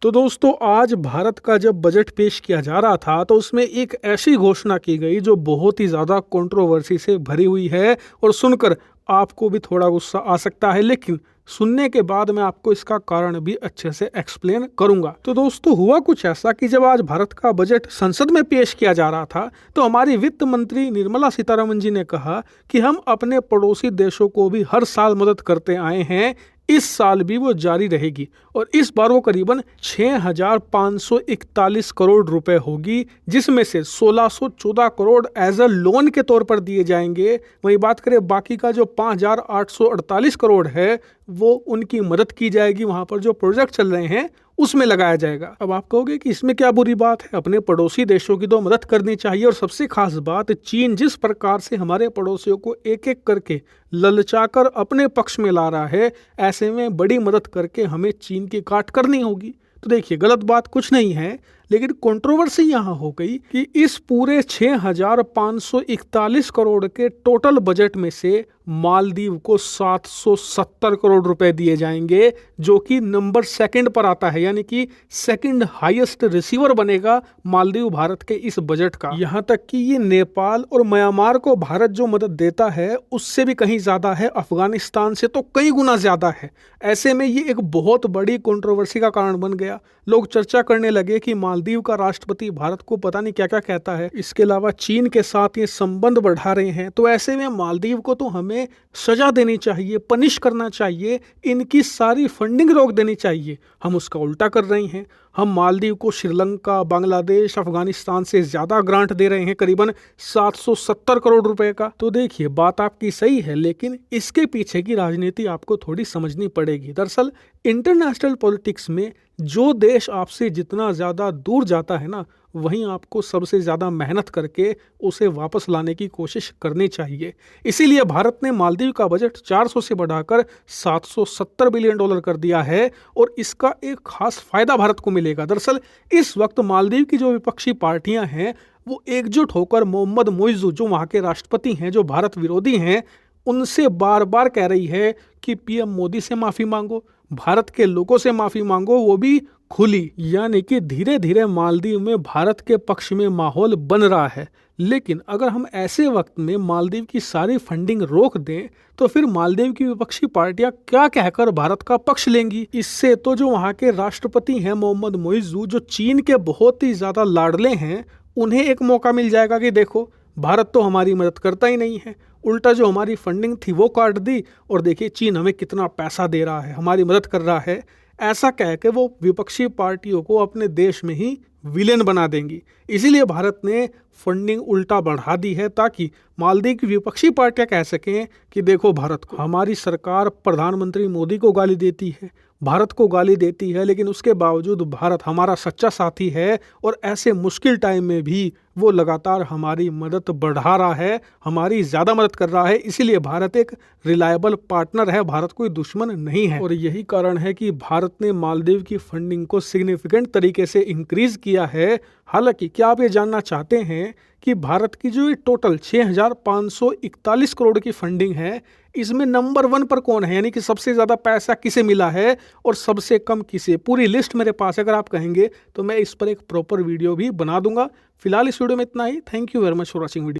तो दोस्तों आज भारत का जब बजट पेश किया जा रहा था तो उसमें एक ऐसी घोषणा की गई जो बहुत ही ज़्यादा कंट्रोवर्सी से भरी हुई है और सुनकर आपको भी थोड़ा गुस्सा आ सकता है, लेकिन सुनने के बाद मैं आपको इसका कारण भी अच्छे से एक्सप्लेन करूंगा। तो दोस्तों हुआ कुछ ऐसा कि जब आज भारत का बजट संसद में पेश किया जा रहा था तो हमारी वित्त मंत्री निर्मला सीतारमण जी ने कहा कि हम अपने पड़ोसी देशों को भी हर साल मदद करते आए हैं, इस साल भी वो जारी रहेगी और इस बार वो करीबन 6,541 करोड़ रुपए होगी, जिसमें से 1,614 करोड़ एज अ लोन के तौर पर दिए जाएंगे। वही बात करें बाकी का जो 5,848 करोड़ है वो उनकी मदद की जाएगी, वहां पर जो प्रोजेक्ट चल रहे हैं उसमें लगाया जाएगा। अब आप कहोगे कि इसमें क्या बुरी बात है, अपने पड़ोसी देशों की तो मदद करनी चाहिए। और सबसे खास बात, चीन जिस प्रकार से हमारे पड़ोसियों को एक एक करके ललचाकर अपने पक्ष में ला रहा है, ऐसे में बड़ी मदद करके हमें चीन की काट करनी होगी। तो देखिए गलत बात कुछ नहीं है, लेकिन कंट्रोवर्सी यहाँ हो गई कि इस पूरे 6,541 करोड़ के टोटल बजट में से मालदीव को 770 करोड़ रुपए दिए जाएंगे, जो कि नंबर सेकंड पर आता है, यानी कि सेकंड हाईएस्ट रिसीवर बनेगा मालदीव भारत के इस बजट का। यहाँ तक कि ये नेपाल और म्यांमार को भारत जो मदद देता है उससे भी कहीं ज्यादा है, अफगानिस्तान से तो कई गुना ज्यादा है। ऐसे में ये एक बहुत बड़ी कंट्रोवर्सी का कारण बन गया। लोग चर्चा करने लगे कि मालदीव का राष्ट्रपति भारत को पता नहीं क्या क्या कहता है, इसके अलावा चीन के साथ ये संबंध बढ़ा रहे हैं, तो ऐसे में मालदीव को तो हमें सजा देनी चाहिए, पनिश करना चाहिए, इनकी सारी फंडिंग रोक देनी चाहिए। हम उसका उल्टा कर रहे हैं। हम मालदीव को श्रीलंका, बांग्लादेश, अफगानिस्तान से ज्यादा ग्रांट दे रहे हैं, करीबन 770 करोड़ रुपए का। तो देखिए बात आपकी सही है, लेकिन इसके पीछे की राजनीति आपको थोड़ी समझनी पड़ेगी। दरअसल इंटरनेशनल पॉलिटिक्स में जो देश आपसे जितना ज्यादा दूर जाता है ना, वहीं आपको सबसे ज्यादा मेहनत करके उसे वापस लाने की कोशिश करनी चाहिए। इसीलिए भारत ने मालदीव का बजट 400 से बढ़ाकर 770 बिलियन डॉलर कर दिया है और इसका एक खास फायदा भारत को मिलेगा। दरअसल इस वक्त मालदीव की जो विपक्षी पार्टियां हैं वो एकजुट होकर मोहम्मद मुइज़्ज़ू, जो वहां के राष्ट्रपति हैं, जो भारत विरोधी हैं, उनसे बार बार कह रही है कि पीएम मोदी से माफी मांगो, भारत के लोगों से माफी मांगो, वो भी खुली। यानी कि धीरे धीरे मालदीव में भारत के पक्ष में माहौल बन रहा है। लेकिन अगर हम ऐसे वक्त में मालदीव की सारी फंडिंग रोक दें तो फिर मालदीव की विपक्षी पार्टियां क्या कहकर भारत का पक्ष लेंगी। इससे तो जो वहां के राष्ट्रपति हैं मोहम्मद मुइज़्ज़ू, जो चीन के बहुत ही ज्यादा लाडले हैं, उन्हें एक मौका मिल जाएगा कि देखो भारत तो हमारी मदद करता ही नहीं है, उल्टा जो हमारी फंडिंग थी वो काट दी, और देखिए चीन हमें कितना पैसा दे रहा है, हमारी मदद कर रहा है। ऐसा कह के वो विपक्षी पार्टियों को अपने देश में ही विलेन बना देंगी। इसीलिए भारत ने फंडिंग उल्टा बढ़ा दी है, ताकि मालदीव की विपक्षी पार्टियां कह सकें कि देखो भारत को, हमारी सरकार प्रधानमंत्री मोदी को गाली देती है, भारत को गाली देती है, लेकिन उसके बावजूद भारत हमारा सच्चा साथी है और ऐसे मुश्किल टाइम में भी वो लगातार हमारी मदद बढ़ा रहा है, हमारी ज़्यादा मदद कर रहा है। इसीलिए भारत एक रिलायबल पार्टनर है, भारत कोई दुश्मन नहीं है। और यही कारण है कि भारत ने मालदीव की फंडिंग को सिग्निफिकेंट तरीके से इंक्रीज किया है। हालांकि क्या आप ये जानना चाहते हैं कि भारत की जो ये टोटल 6,541 करोड़ की फंडिंग है, इसमें नंबर 1 पर कौन है, यानी कि सबसे ज़्यादा पैसा किसे मिला है और सबसे कम किसे? पूरी लिस्ट मेरे पास है, अगर आप कहेंगे तो मैं इस पर एक प्रॉपर वीडियो भी बना दूंगा। फिलहाल इस वीडियो में इतना ही। Thank you very much for watching video.